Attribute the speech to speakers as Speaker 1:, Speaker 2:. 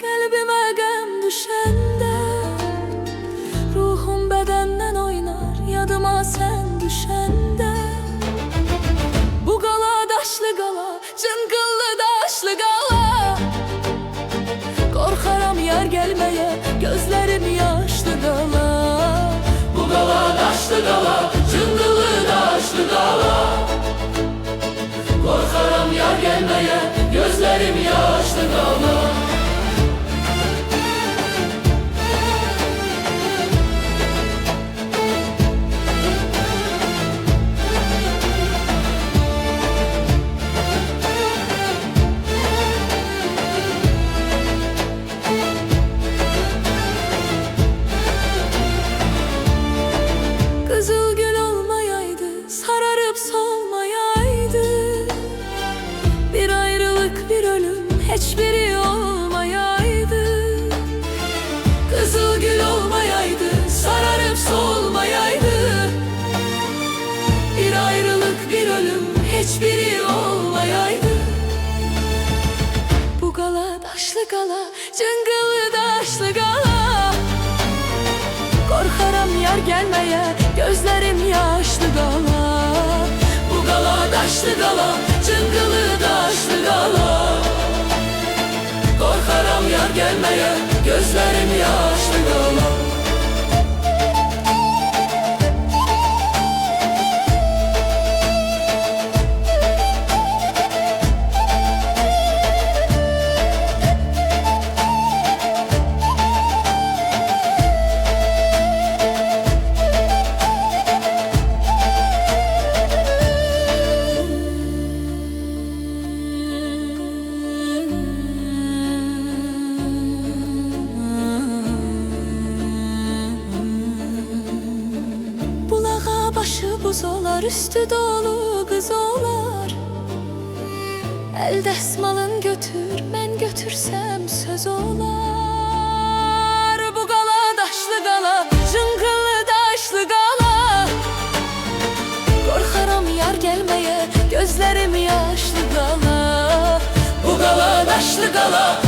Speaker 1: Kalbime gəm düşende, ruhum bedenden oynar yadıma sen düşende. Bu qala daşlı qala, cıngıllı daşlı qala, korkaram yar gelmeye, gözlerim yaşlı qala.
Speaker 2: Bu qala daşlı qala, cıngıllı daşlı qala, korkaram yar gelmeye, gözlerim yaşlı qala.
Speaker 1: Kızıl gül olmayaydı, sararıp solmayaydı, bir ayrılık bir ölüm hiçbiri olmayaydı. Kızıl gül olmayaydı, sararıp solmayaydı, bir ayrılık bir ölüm hiçbiri olmayaydı. Bu qala daşlı qala, cıngıllı daşlı qala, korkaram yar gelmeye, gözlerim yaşlı qala.
Speaker 2: Bu qala daşlı qala, cıngıllı daşlı qala, korkaram yar gelmeye, gözlerim yaşlı qala.
Speaker 1: Başı buz olar, üstü dolu kız olar. El desmalın götür, mən götürsem söz olar. Bu qala daşlı qala, cıngıllı daşlı qala, korkaram yar gelmeye, gözlerim yaşlı qala.
Speaker 2: Bu qala daşlı qala,